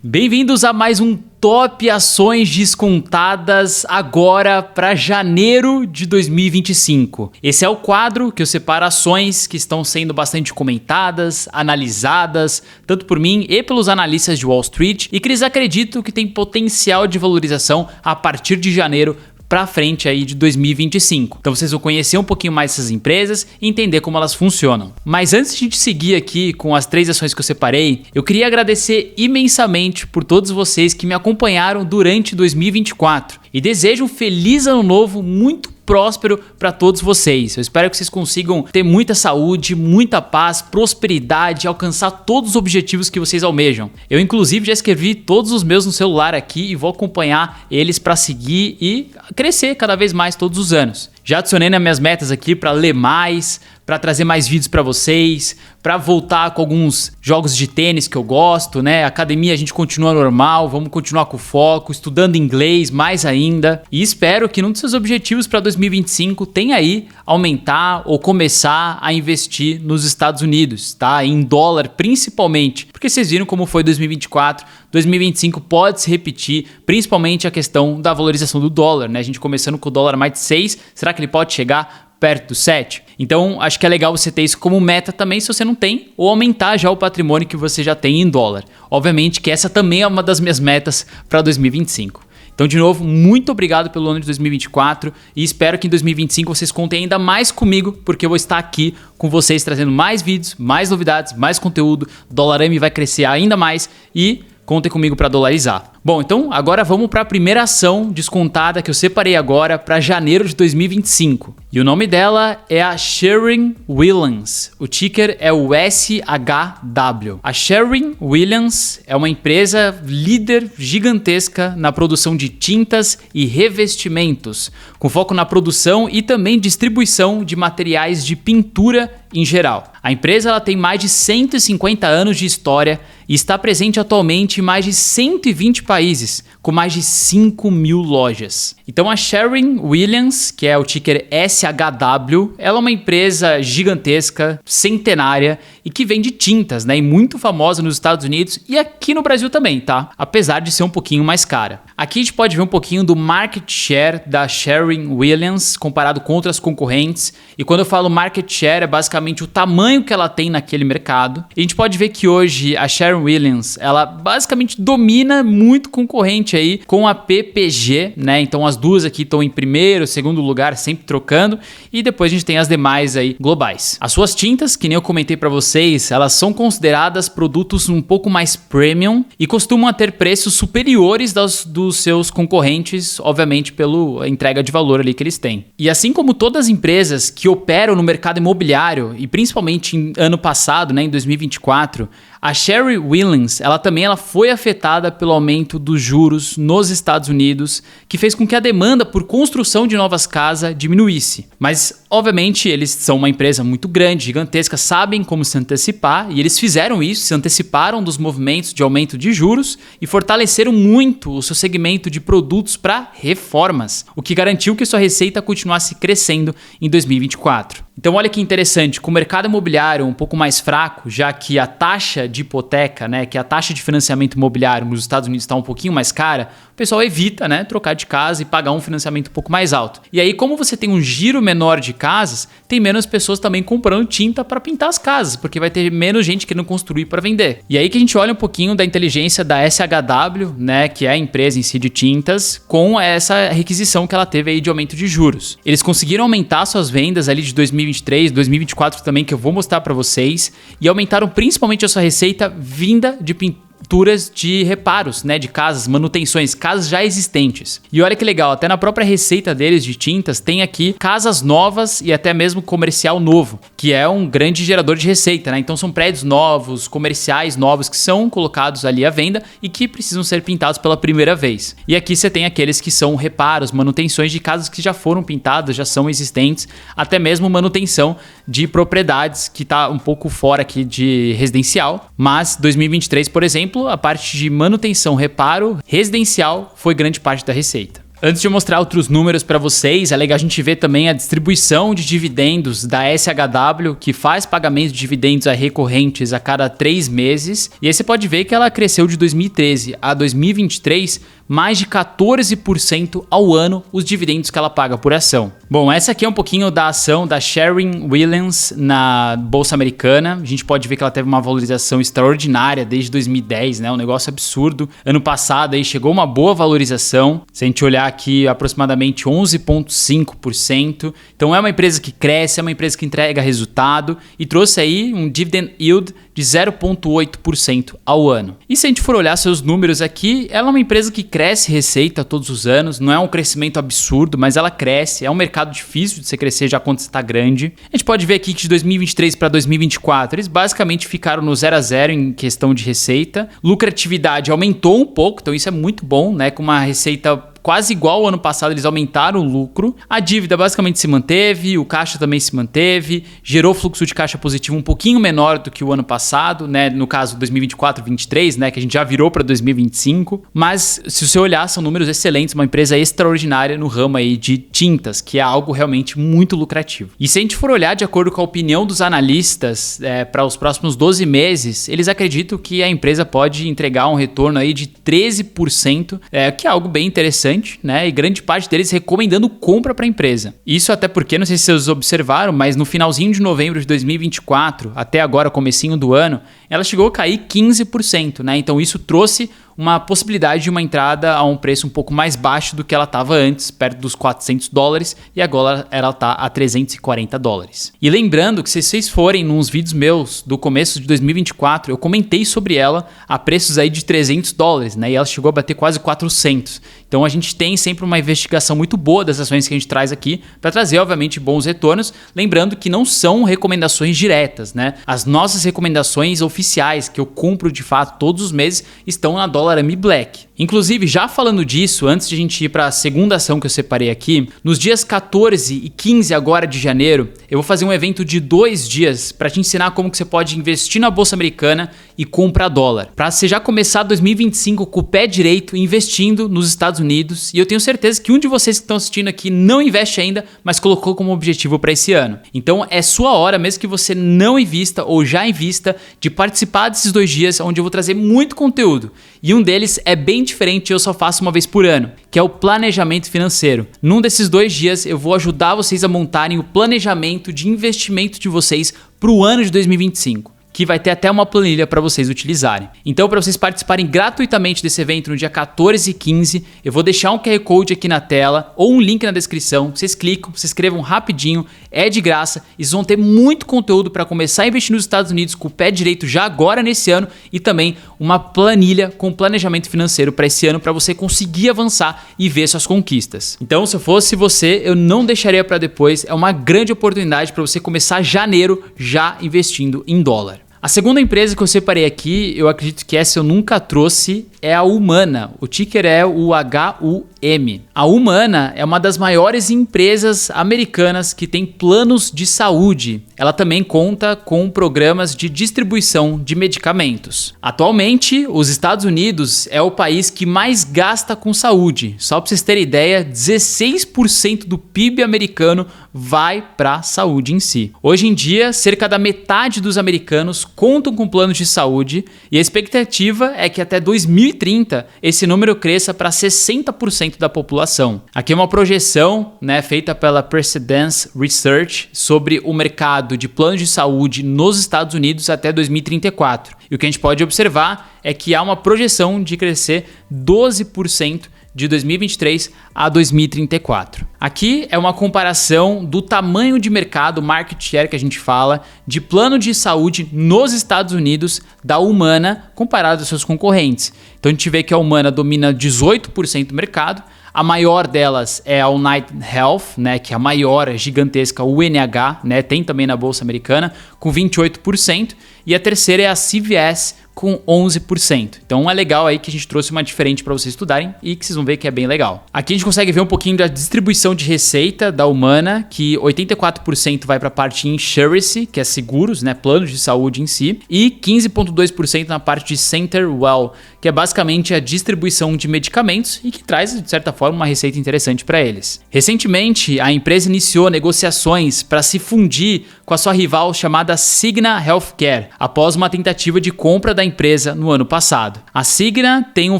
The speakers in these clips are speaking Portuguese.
Bem-vindos a mais um Top Ações Descontadas agora para janeiro de 2025. Esse é o quadro que eu separo ações que estão sendo bastante comentadas, analisadas, tanto por mim e pelos analistas de Wall Street, e que eles acreditam que tem potencial de valorização a partir de janeiro para frente aí de 2025. Então vocês vão conhecer um pouquinho mais essas empresas e entender como elas funcionam. Mas antes de a gente seguir aqui com as 3 ações que eu separei, eu queria agradecer imensamente por todos vocês que me acompanharam durante 2024 e desejo um feliz ano novo muito próspero para todos vocês. Eu espero que vocês consigam ter muita saúde, muita paz, prosperidade e alcançar todos os objetivos que vocês almejam. Eu inclusive já escrevi todos os meus no celular aqui e vou acompanhar eles para seguir e crescer cada vez mais todos os anos. Já adicionei nas minhas metas aqui para ler mais, para trazer mais vídeos para vocês, para voltar com alguns jogos de tênis que eu gosto, né? Academia a gente continua normal, vamos continuar com foco, estudando inglês mais ainda. E espero que um dos seus objetivos para 2025 tenha aí aumentar ou começar a investir nos Estados Unidos, tá? Em dólar principalmente, porque vocês viram como foi 2024, 2025 pode se repetir, principalmente a questão da valorização do dólar, né? A gente começando com o dólar mais de 6, será que ele pode chegar perto do 7? Então, acho que é legal você ter isso como meta também se você não tem, ou aumentar já o patrimônio que você já tem em dólar. Obviamente que essa também é uma das minhas metas para 2025. Então, de novo, muito obrigado pelo ano de 2024 e espero que em 2025 vocês contem ainda mais comigo, porque eu vou estar aqui com vocês trazendo mais vídeos, mais novidades, mais conteúdo. Dollarame vai crescer ainda mais e contem comigo para dolarizar. Bom, então agora vamos para a primeira ação descontada que eu separei agora para janeiro de 2025. E o nome dela é a Sherwin-Williams. O ticker é o SHW. A Sherwin-Williams é uma empresa líder gigantesca na produção de tintas e revestimentos, com foco na produção e também distribuição de materiais de pintura em geral. A empresa ela tem mais de 150 anos de história e está presente atualmente em mais de 120 países, com mais de 5 mil lojas. Então a Sherwin-Williams, que é o ticker SHW, ela é uma empresa gigantesca, centenária e que vende tintas, né? E muito famosa nos Estados Unidos e aqui no Brasil também, tá? Apesar de ser um pouquinho mais cara. Aqui a gente pode ver um pouquinho do market share da Sherwin-Williams comparado com outras concorrentes. E quando eu falo market share, é basicamente o tamanho que ela tem naquele mercado. E a gente pode ver que hoje a Sherwin-Williams, ela basicamente domina muito concorrente aí com a PPG, né? Então as duas aqui estão em primeiro, segundo lugar, sempre trocando. E depois a gente tem as demais aí globais. As suas tintas, que nem eu comentei para vocês, elas são consideradas produtos um pouco mais premium e costumam ter preços superiores dos seus concorrentes, obviamente pela entrega de valor ali que eles têm. E assim como todas as empresas que operam no mercado imobiliário, e principalmente em ano passado, né, em 2024, a Sherwin-Williams, ela foi afetada pelo aumento dos juros nos Estados Unidos, que fez com que a demanda por construção de novas casas diminuísse. Mas, obviamente, eles são uma empresa muito grande, gigantesca, sabem como se antecipar, e eles fizeram isso, se anteciparam dos movimentos de aumento de juros e fortaleceram muito o seu segmento de produtos para reformas, o que garantiu que sua receita continuasse crescendo em 2024. Então olha que interessante, com o mercado imobiliário um pouco mais fraco, já que a taxa de hipoteca, né, que a taxa de financiamento imobiliário nos Estados Unidos está um pouquinho mais cara, o pessoal evita, né, trocar de casa e pagar um financiamento um pouco mais alto. E aí, como você tem um giro menor de casas, tem menos pessoas também comprando tinta para pintar as casas, porque vai ter menos gente querendo construir para vender. E aí que a gente olha um pouquinho da inteligência da SHW, né, que é a empresa em si de tintas, com essa requisição que ela teve aí de aumento de juros. Eles conseguiram aumentar suas vendas ali de 2023, 2024 também, que eu vou mostrar para vocês, e aumentaram principalmente a sua receita vinda de pinturas de reparos, né, de casas, manutenções, casas já existentes. E olha que legal, até na própria receita deles de tintas tem aqui casas novas e até mesmo comercial novo, que é um grande gerador de receita, né? Então são prédios novos, comerciais novos que são colocados ali à venda e que precisam ser pintados pela primeira vez. E aqui você tem aqueles que são reparos, manutenções de casas que já foram pintadas, já são existentes, até mesmo manutenção de propriedades que está um pouco fora aqui de residencial, mas 2023, por exemplo, a parte de manutenção, reparo residencial foi grande parte da receita. Antes de eu mostrar outros números para vocês, é legal a gente ver também a distribuição de dividendos da SHW, que faz pagamento de dividendos recorrentes a cada 3 meses. E aí você pode ver que ela cresceu de 2013 a 2023 mais de 14% ao ano os dividendos que ela paga por ação. Bom, essa aqui é um pouquinho da ação da Sherwin-Williams na Bolsa Americana. A gente pode ver que ela teve uma valorização extraordinária desde 2010, né? Um negócio absurdo. Ano passado aí chegou uma boa valorização. Se a gente olhar aqui, aproximadamente 11,5%. Então é uma empresa que cresce, é uma empresa que entrega resultado e trouxe aí um dividend yield de 0,8% ao ano. E se a gente for olhar seus números aqui, ela é uma empresa que cresce receita todos os anos, não é um crescimento absurdo, mas ela cresce, é um mercado difícil de você crescer já quando você está grande. A gente pode ver aqui que de 2023 para 2024, eles basicamente ficaram no 0 a 0 em questão de receita. Lucratividade aumentou um pouco, então isso é muito bom, né? Com uma receita quase igual ao ano passado, eles aumentaram o lucro. A dívida basicamente se manteve, o caixa também se manteve, gerou fluxo de caixa positivo um pouquinho menor do que o ano passado, né? No caso 2024-23, né? Que a gente já virou para 2025. Mas se você olhar, são números excelentes, uma empresa extraordinária no ramo aí de tintas, que é algo realmente muito lucrativo. E se a gente for olhar de acordo com a opinião dos analistas para os próximos 12 meses, eles acreditam que a empresa pode entregar um retorno aí de 13%, que é algo bem interessante, né? E grande parte deles recomendando compra para a empresa. Isso até porque, não sei se vocês observaram, mas no finalzinho de novembro de 2024, até agora, comecinho do ano, ela chegou a cair 15%, né? Então isso trouxe uma possibilidade de uma entrada a um preço um pouco mais baixo do que ela estava antes, perto dos $400, e agora ela está a $340. E lembrando que se vocês forem nos vídeos meus do começo de 2024, eu comentei sobre ela a preços aí de $300, né? E ela chegou a bater quase 400. Então a gente tem sempre uma investigação muito boa das ações que a gente traz aqui para trazer, obviamente, bons retornos. Lembrando que não são recomendações diretas, né? As nossas recomendações oficiais, que eu cumpro de fato todos os meses, estão na Dollarami Black. Inclusive, já falando disso, antes de a gente ir para a segunda ação que eu separei aqui, nos dias 14 e 15 agora de janeiro, eu vou fazer um evento de 2 dias para te ensinar como que você pode investir na Bolsa Americana e comprar dólar. Para você já começar 2025 com o pé direito investindo nos Estados Unidos. E eu tenho certeza que um de vocês que estão assistindo aqui não investe ainda, mas colocou como objetivo para esse ano. Então é sua hora, mesmo que você não invista ou já invista, de participar desses 2 dias onde eu vou trazer muito conteúdo. E um deles é bem diferente e eu só faço uma vez por ano, que é o planejamento financeiro. Num desses 2 dias eu vou ajudar vocês a montarem o planejamento de investimento de vocês para o ano de 2025. Que vai ter até uma planilha para vocês utilizarem. Então, para vocês participarem gratuitamente desse evento no dia 14 e 15, eu vou deixar um QR Code aqui na tela ou um link na descrição. Vocês clicam, se inscrevam rapidinho, é de graça. E vocês vão ter muito conteúdo para começar a investir nos Estados Unidos com o pé direito já agora nesse ano e também uma planilha com planejamento financeiro para esse ano para você conseguir avançar e ver suas conquistas. Então, se eu fosse você, eu não deixaria para depois. É uma grande oportunidade para você começar janeiro já investindo em dólar. A segunda empresa que eu separei aqui, eu acredito que essa eu nunca trouxe, é a Humana. O ticker é o HUM. A Humana é uma das maiores empresas americanas que tem planos de saúde. Ela também conta com programas de distribuição de medicamentos. Atualmente, os Estados Unidos é o país que mais gasta com saúde. Só para vocês terem ideia, 16% do PIB americano vai para a saúde em si. Hoje em dia, cerca da metade dos americanos contam com planos de saúde e a expectativa é que até 2030 esse número cresça para 60% da população. Aqui é uma projeção, né, feita pela Precedence Research sobre o mercado de planos de saúde nos Estados Unidos até 2034. E o que a gente pode observar é que há uma projeção de crescer 12% de 2023 a 2034. Aqui é uma comparação do tamanho de mercado, market share que a gente fala, de plano de saúde nos Estados Unidos da Humana comparado aos seus concorrentes. Então a gente vê que a Humana domina 18% do mercado. A maior delas é a United Health, né, que é a maior, é gigantesca, o UNH, né, tem também na Bolsa Americana, com 28%. E a terceira é a CVS, com 11%. Então é legal aí que a gente trouxe uma diferente para vocês estudarem e que vocês vão ver que é bem legal. Aqui a gente consegue ver um pouquinho da distribuição de receita da Humana, que 84% vai para a parte insurance, que é seguros, né, planos de saúde em si, e 15,2% na parte de CenterWell, que é basicamente a distribuição de medicamentos e que traz, de certa forma, forma uma receita interessante para eles. Recentemente, a empresa iniciou negociações para se fundir com a sua rival chamada Cigna Healthcare, após uma tentativa de compra da empresa no ano passado. A Cigna tem um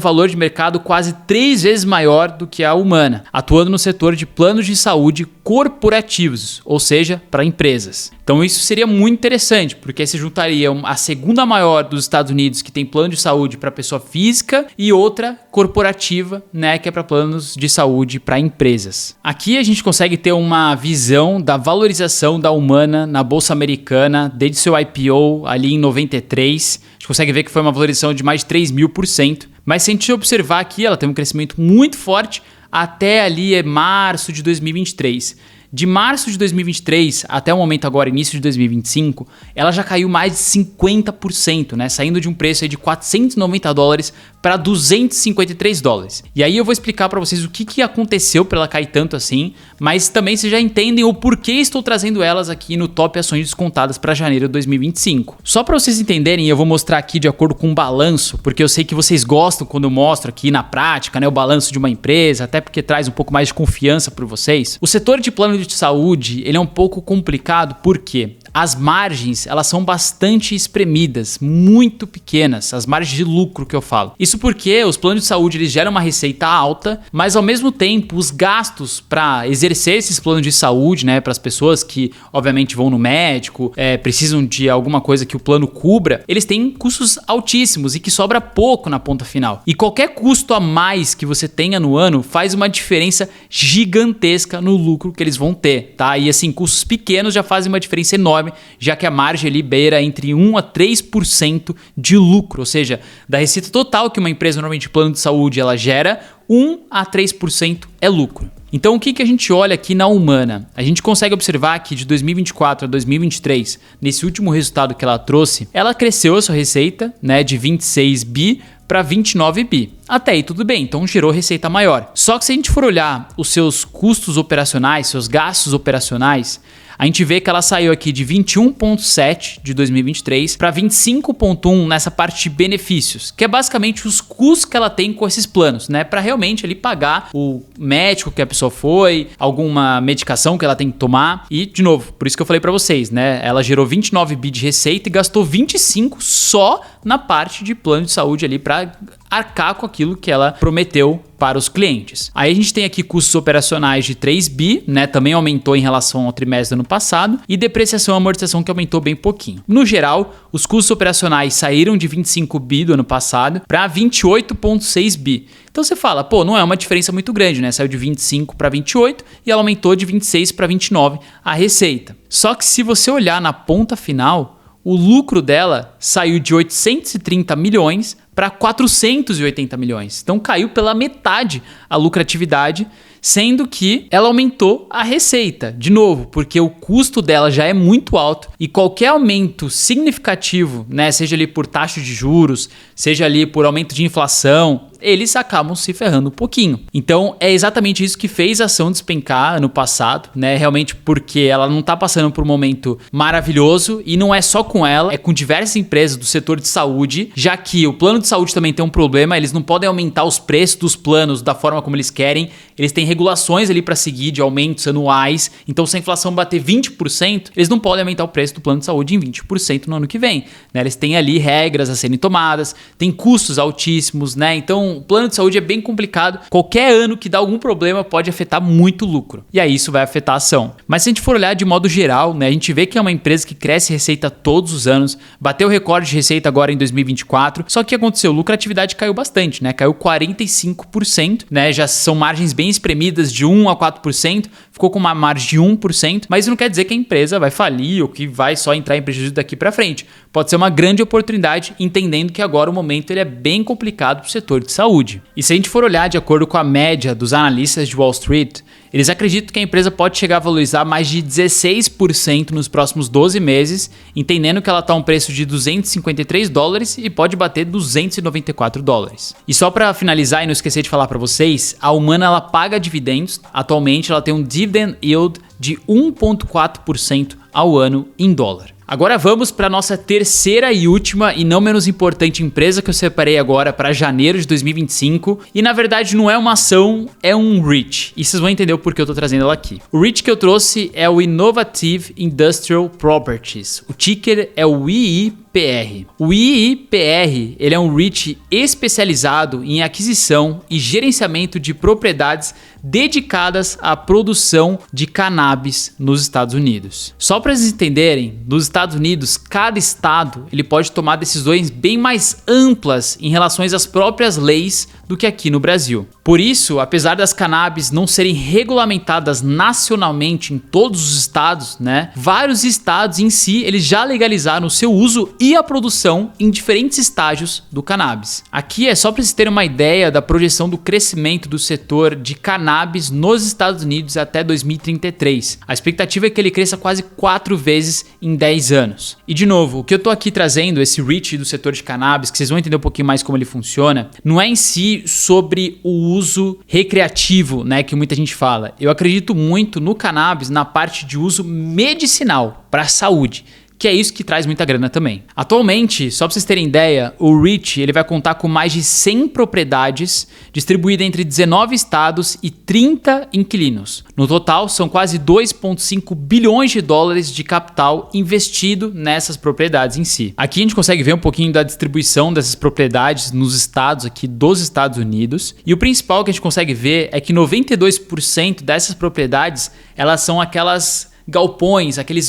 valor de mercado quase 3 vezes maior do que a Humana, atuando no setor de planos de saúde corporativos, ou seja, para empresas. Então isso seria muito interessante, porque se juntaria a segunda maior dos Estados Unidos que tem plano de saúde para pessoa física e outra corporativa, né, que é para planos de saúde para empresas. Aqui a gente consegue ter uma visão da valorização da Humana na Bolsa Americana desde seu IPO ali em 93. A gente consegue ver que foi uma valorização de mais de 3.000%, mas se a gente observar aqui, ela tem um crescimento muito forte até ali março de 2023. De março de 2023 até o momento agora, início de 2025, ela já caiu mais de 50%, né? Saindo de um preço aí de $490 para $253. E aí eu vou explicar para vocês o que aconteceu para ela cair tanto assim, mas também vocês já entendem o porquê estou trazendo elas aqui no Top Ações Descontadas para janeiro de 2025. Só para vocês entenderem, eu vou mostrar aqui de acordo com o balanço, porque eu sei que vocês gostam quando eu mostro aqui na prática, né, o balanço de uma empresa, até porque traz um pouco mais de confiança para vocês. O setor de plano de saúde, ele é um pouco complicado porque as margens, elas são bastante espremidas, muito pequenas, as margens de lucro que eu falo. Isso porque os planos de saúde, eles geram uma receita alta, mas ao mesmo tempo os gastos para exercer esses planos de saúde, né, para as pessoas que obviamente vão no médico, precisam de alguma coisa que o plano cubra, eles têm custos altíssimos e que sobra pouco na ponta final. E qualquer custo a mais que você tenha no ano faz uma diferença gigantesca no lucro que eles vão ter, tá? E assim, custos pequenos já fazem uma diferença enorme, já que a margem ali beira entre 1 a 3% de lucro, ou seja, da receita total que uma empresa normalmente de plano de saúde ela gera, 1 a 3% é lucro. Então o que a gente olha aqui na Humana? A gente consegue observar que de 2024 a 2023, nesse último resultado que ela trouxe, ela cresceu a sua receita, né, de 26 bi para 29 bi. Até aí tudo bem, então gerou receita maior. Só que se a gente for olhar os seus custos operacionais, seus gastos operacionais, a gente vê que ela saiu aqui de 21,7 de 2023 para 25,1 nessa parte de benefícios, que é basicamente os custos que ela tem com esses planos, né? Para realmente ali pagar o médico que a pessoa foi, alguma medicação que ela tem que tomar. E, de novo, por isso que eu falei para vocês, né? Ela gerou 29 bi de receita e gastou 25 só na parte de plano de saúde ali para arcar com aquilo que ela prometeu para os clientes. Aí a gente tem aqui custos operacionais de 3 bi, né? Também aumentou em relação ao trimestre do ano passado, e depreciação e amortização que aumentou bem pouquinho. No geral, os custos operacionais saíram de 25 bi do ano passado para 28,6 bi. Então você fala, pô, não é uma diferença muito grande, né? Saiu de 25 para 28 e ela aumentou de 26 para 29 a receita. Só que se você olhar na ponta final, o lucro dela saiu de 830 milhões para 480 milhões. Então caiu pela metade a lucratividade, sendo que ela aumentou a receita. De novo, porque o custo dela já é muito alto e qualquer aumento significativo, né, seja ali por taxa de juros, seja ali por aumento de inflação, eles acabam se ferrando um pouquinho. Então é exatamente isso que fez a ação despencar ano passado, né? Realmente porque ela não está passando por um momento maravilhoso, e não é só com ela, é com diversas empresas do setor de saúde, já que o plano de saúde também tem um problema, eles não podem aumentar os preços dos planos da forma como eles querem, eles têm regulações ali para seguir de aumentos anuais, então se a inflação bater 20%, eles não podem aumentar o preço do plano de saúde em 20% no ano que vem, né? Eles têm ali regras a serem tomadas, tem custos altíssimos, né? Então o plano de saúde é bem complicado. Qualquer ano que dá algum problema pode afetar muito o lucro. E aí isso vai afetar a ação. Mas se a gente for olhar de modo geral, né, a gente vê que é uma empresa que cresce receita todos os anos, bateu recorde de receita agora em 2024. Só que o que aconteceu? A lucratividade caiu bastante, né? Caiu 45%, né? Já são margens bem espremidas de 1 a 4%, ficou com uma margem de 1%, mas isso não quer dizer que a empresa vai falir ou que vai só entrar em prejuízo daqui para frente. Pode ser uma grande oportunidade, entendendo que agora o momento ele é bem complicado para o setor de saúde. E se a gente for olhar de acordo com a média dos analistas de Wall Street, eles acreditam que a empresa pode chegar a valorizar mais de 16% nos próximos 12 meses, entendendo que ela está a um preço de $253 e pode bater $294. E só para finalizar e não esquecer de falar para vocês, a Humana ela paga dividendos. Atualmente ela tem um dividend yield de 1,4% ao ano em dólar. Agora vamos para nossa terceira e última e não menos importante empresa que eu separei agora para janeiro de 2025. E na verdade não é uma ação, é um REIT. E vocês vão entender o porquê eu tô trazendo ela aqui. O REIT que eu trouxe é o Innovative Industrial Properties. O ticker é o IIPR. O IIPR, ele é um REIT especializado em aquisição e gerenciamento de propriedades dedicadas à produção de cannabis nos Estados Unidos. Só para vocês entenderem, nos Estados Unidos, cada estado ele pode tomar decisões bem mais amplas em relação às próprias leis do que aqui no Brasil. Por isso, apesar das cannabis não serem regulamentadas nacionalmente em todos os estados, né? Vários estados em si, eles já legalizaram o seu uso e a produção em diferentes estágios do cannabis. Aqui é só para vocês terem uma ideia da projeção do crescimento do setor de cannabis nos Estados Unidos até 2033. A expectativa é que ele cresça quase 4 vezes em 10 anos. E de novo, o que eu tô aqui trazendo, esse REIT do setor de cannabis, que vocês vão entender um pouquinho mais como ele funciona, não é em si sobre o uso recreativo, né, que muita gente fala. Eu acredito muito no cannabis na parte de uso medicinal para a saúde, que é isso que traz muita grana também. Atualmente, só para vocês terem ideia, o REIT ele vai contar com mais de 100 propriedades distribuídas entre 19 estados e 30 inquilinos. No total, são quase 2,5 bilhões de dólares de capital investido nessas propriedades em si. Aqui a gente consegue ver um pouquinho da distribuição dessas propriedades nos estados aqui dos Estados Unidos. E o principal que a gente consegue ver é que 92% dessas propriedades, elas são aquelas galpões, aqueles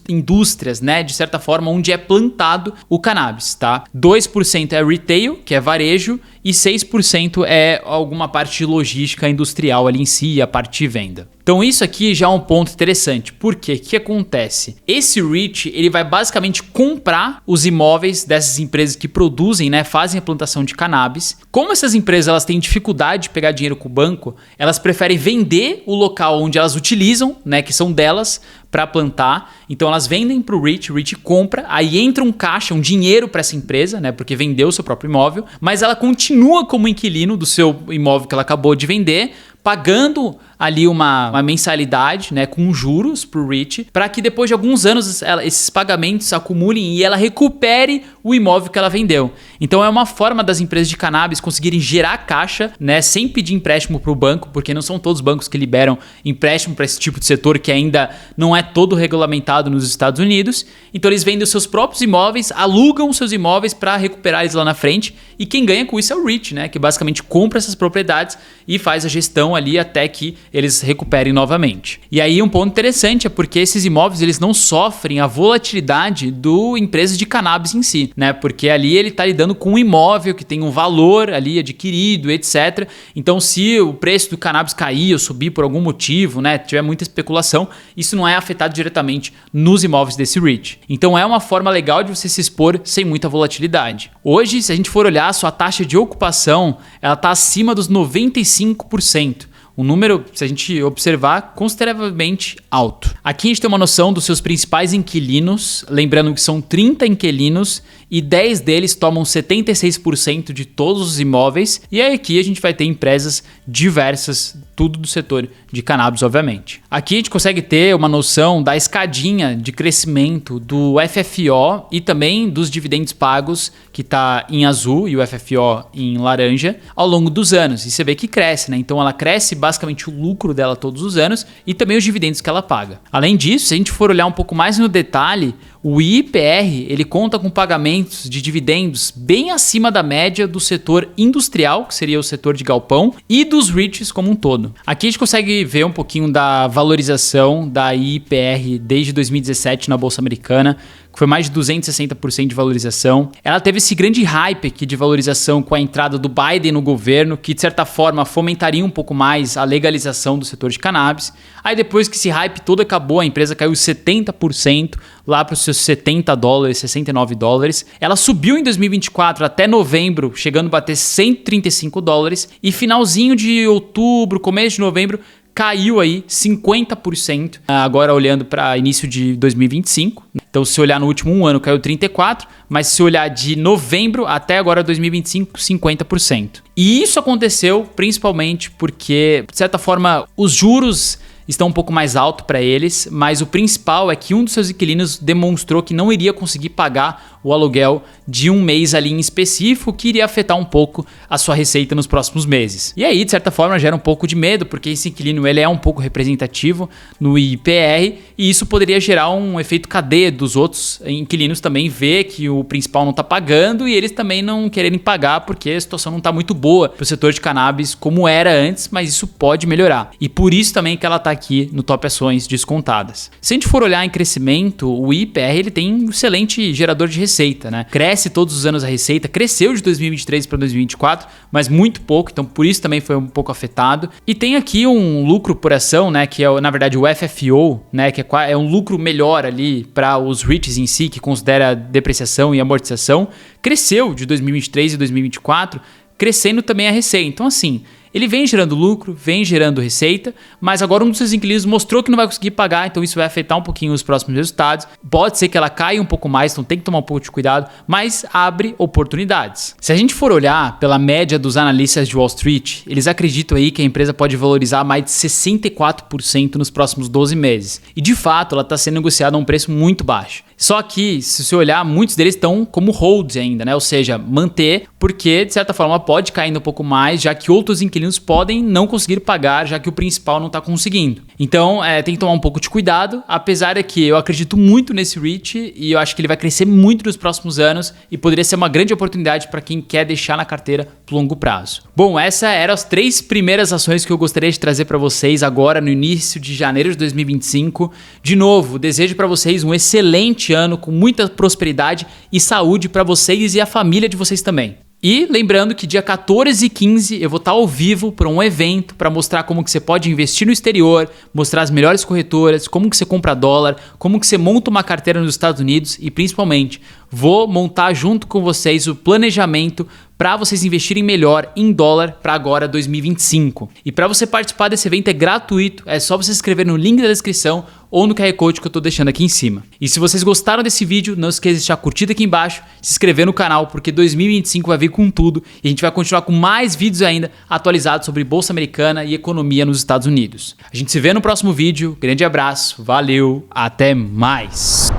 indústrias, né, de certa forma, onde é plantado o cannabis, tá? 2% é retail, que é varejo, e 6% é alguma parte de logística industrial ali em si, a parte de venda. Então isso aqui já é um ponto interessante. Por quê? O que acontece? Esse REIT, ele vai basicamente comprar os imóveis dessas empresas que produzem, né, fazem a plantação de cannabis. Como essas empresas elas têm dificuldade de pegar dinheiro com o banco, elas preferem vender o local onde elas utilizam, né, que são delas, para plantar. Então elas vendem para o REIT compra, aí entra um caixa, um dinheiro para essa empresa, né, porque vendeu o seu próprio imóvel, mas ela continua como inquilino do seu imóvel que ela acabou de vender, pagando ali uma mensalidade, né, com juros para o REIT, para que depois de alguns anos esses pagamentos acumulem e ela recupere o imóvel que ela vendeu. Então é uma forma das empresas de cannabis conseguirem gerar caixa, né, sem pedir empréstimo para o banco, porque não são todos os bancos que liberam empréstimo para esse tipo de setor que ainda não é todo regulamentado nos Estados Unidos. Então eles vendem os seus próprios imóveis, alugam os seus imóveis para recuperar eles lá na frente, e quem ganha com isso é o REIT, né, que basicamente compra essas propriedades e faz a gestão ali até que eles recuperem novamente. E aí um ponto interessante é porque esses imóveis eles não sofrem a volatilidade do empresa de cannabis em si, né? Porque ali ele está lidando com um imóvel que tem um valor ali adquirido, etc. Então se o preço do cannabis cair ou subir por algum motivo, né, tiver muita especulação, isso não é afetado diretamente nos imóveis desse REIT. Então é uma forma legal de você se expor sem muita volatilidade. Hoje, se a gente for olhar, a sua taxa de ocupação, ela está acima dos 95%. Um número, se a gente observar, consideravelmente alto. Aqui a gente tem uma noção dos seus principais inquilinos, lembrando que são 30 inquilinos e 10 deles tomam 76% de todos os imóveis. E aí aqui a gente vai ter empresas diversas, tudo do setor de cannabis, obviamente. Aqui a gente consegue ter uma noção da escadinha de crescimento do FFO e também dos dividendos pagos, que está em azul, e o FFO em laranja, ao longo dos anos. E você vê que cresce, né? Então ela cresce basicamente o lucro dela todos os anos e também os dividendos que ela paga. Além disso, se a gente for olhar um pouco mais no detalhe, o IPR ele conta com pagamentos de dividendos bem acima da média do setor industrial, que seria o setor de galpão, e dos REITs como um todo. Aqui a gente consegue ver um pouquinho da valorização da IPR desde 2017 na Bolsa Americana, que foi mais de 260% de valorização. Ela teve esse grande hype aqui de valorização com a entrada do Biden no governo, que de certa forma fomentaria um pouco mais a legalização do setor de cannabis. Aí depois que esse hype todo acabou, a empresa caiu 70% lá para os seus 70 dólares, 69 dólares. Ela subiu em 2024 até novembro, chegando a bater 135 dólares. E finalzinho de outubro, começo de novembro, caiu aí 50%, agora olhando para início de 2025. Então, se olhar no último um ano, caiu 34%, mas se olhar de novembro até agora 2025, 50%. E isso aconteceu principalmente porque, de certa forma, os juros estão um pouco mais alto para eles, mas o principal é que um dos seus inquilinos demonstrou que não iria conseguir pagar o aluguel de um mês ali em específico, que iria afetar um pouco a sua receita nos próximos meses. E aí, de certa forma, gera um pouco de medo, porque esse inquilino ele é um pouco representativo no IPR e isso poderia gerar um efeito cadeia dos outros inquilinos também ver que o principal não está pagando e eles também não quererem pagar porque a situação não está muito boa para o setor de cannabis como era antes, mas isso pode melhorar. E por isso também que ela está aqui no Top Ações Descontadas. Se a gente for olhar em crescimento, o IPR ele tem um excelente gerador de receita, né? Cresce todos os anos a receita, cresceu de 2023 para 2024, mas muito pouco, então por isso também foi um pouco afetado. E tem aqui um lucro por ação, né, que é na verdade o FFO, né, que é um lucro melhor ali para os REITs em si, que considera depreciação e amortização, cresceu de 2023 e 2024, crescendo também a receita. Então assim, ele vem gerando lucro, vem gerando receita, mas agora um dos seus inquilinos mostrou que não vai conseguir pagar, então isso vai afetar um pouquinho os próximos resultados. Pode ser que ela caia um pouco mais, então tem que tomar um pouco de cuidado, mas abre oportunidades. Se a gente for olhar pela média dos analistas de Wall Street, eles acreditam aí que a empresa pode valorizar mais de 64% nos próximos 12 meses. E de fato, ela está sendo negociada a um preço muito baixo. Só que, se você olhar, muitos deles estão como holds ainda, né? Ou seja, manter, porque de certa forma pode cair um pouco mais, já que outros inquilinos podem não conseguir pagar, já que o principal não está conseguindo. Então, tem que tomar um pouco de cuidado, apesar de que eu acredito muito nesse REIT e eu acho que ele vai crescer muito nos próximos anos e poderia ser uma grande oportunidade para quem quer deixar na carteira por longo prazo. Bom, essas eram as 3 primeiras ações que eu gostaria de trazer para vocês agora no início de janeiro de 2025. De novo, desejo para vocês um excelente ano com muita prosperidade e saúde para vocês e a família de vocês também. E lembrando que dia 14 e 15 eu vou estar ao vivo para um evento para mostrar como que você pode investir no exterior, mostrar as melhores corretoras, como que você compra dólar, como que você monta uma carteira nos Estados Unidos e principalmente vou montar junto com vocês o planejamento para vocês investirem melhor em dólar para agora 2025. E para você participar desse evento é gratuito, é só você se inscrever no link da descrição ou no QR Code que eu estou deixando aqui em cima. E se vocês gostaram desse vídeo, não esqueça de deixar a curtida aqui embaixo, se inscrever no canal, porque 2025 vai vir com tudo e a gente vai continuar com mais vídeos ainda atualizados sobre Bolsa Americana e economia nos Estados Unidos. A gente se vê no próximo vídeo, grande abraço, valeu, até mais!